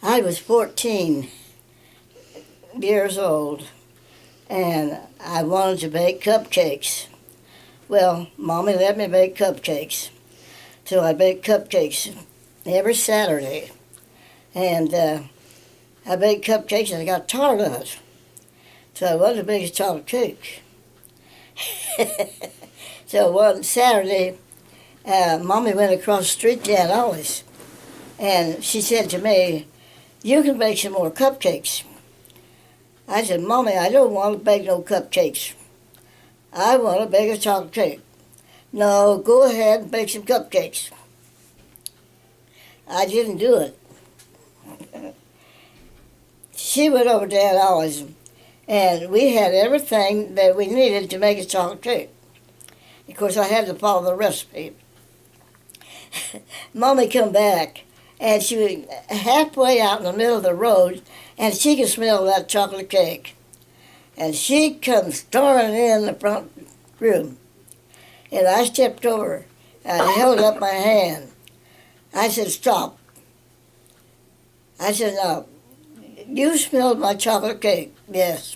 I was 14 years old, and I wanted to bake cupcakes. Well, Mommy let me bake cupcakes. So I baked cupcakes every Saturday. And I baked cupcakes and I got tired of it. So I wanted to bake a chocolate cake. So one Saturday, Mommy went across the street to Aunt Ollie's. And she said to me, "You can bake some more cupcakes." I said, "Mommy, I don't want to bake no cupcakes. I want to bake a chocolate cake." "No, go ahead and bake some cupcakes." I didn't do it. She went over to Aunt Ollie's, and we had everything that we needed to make a chocolate cake. Of course, I had to follow the recipe. Mommy come back, and she was halfway out in the middle of the road, and she could smell that chocolate cake. And she comes storming in the front room. And I stepped over. I held up my hand. I said, "Stop." I said, "No, you smelled my chocolate cake." "Yes."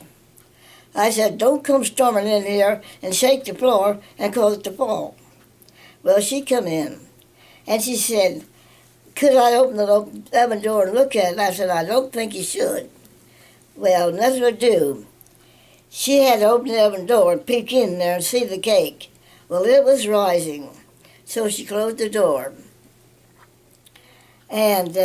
I said, "Don't come storming in here and shake the floor and cause it to fall." Well, she come in, and she said, "Could I open the oven door and look at it?" I said, "I don't think you should." Well, nothing to do. She had to open the oven door and peek in there and see the cake. Well, it was rising, so she closed the door. And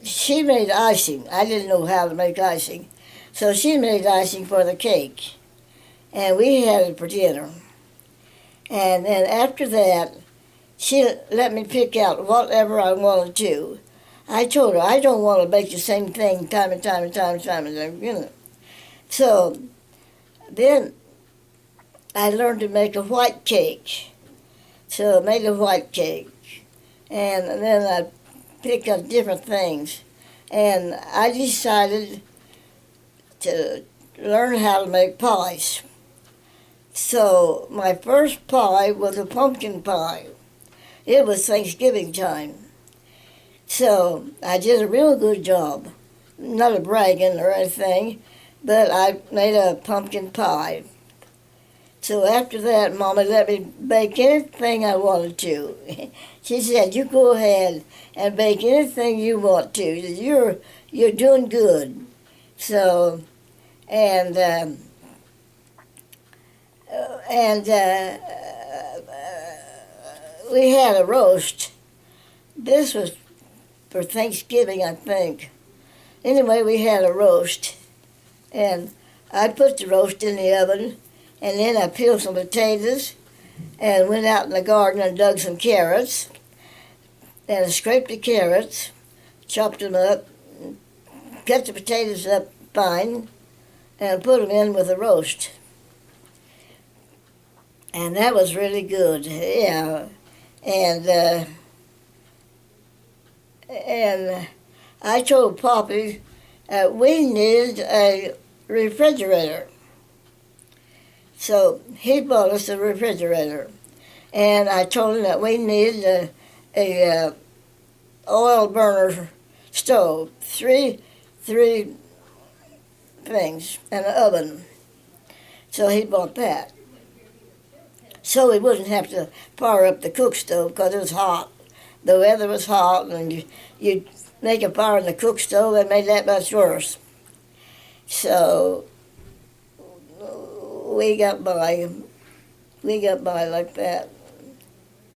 she made icing. I didn't know how to make icing. So she made icing for the cake. And we had it for dinner. And then after that, she let me pick out whatever I wanted to. I told her, I don't want to bake the same thing time and time and time and time and time, you know. So then I learned to make a white cake. So I made a white cake. And then I picked up different things. And I decided to learn how to make pies. So my first pie was a pumpkin pie. It was Thanksgiving time. So I did a real good job. Not a bragging or anything, but I made a pumpkin pie. So after that, Mama let me bake anything I wanted to. She said, "You go ahead and bake anything you want to. You're doing good." So, and we had a roast. This was for Thanksgiving, I think. Anyway, we had a roast, and I put the roast in the oven, and then I peeled some potatoes and went out in the garden and dug some carrots, and I scraped the carrots, chopped them up, cut the potatoes up fine, and put them in with the roast. And that was really good, yeah. And I told Poppy we needed a refrigerator. So he bought us a refrigerator. And I told him that we needed a oil burner stove, three things, and an oven. So he bought that. So we wouldn't have to fire up the cook stove because it was hot. The weather was hot, and you'd make a fire in the cook stove, and made that much worse. So we got by like that.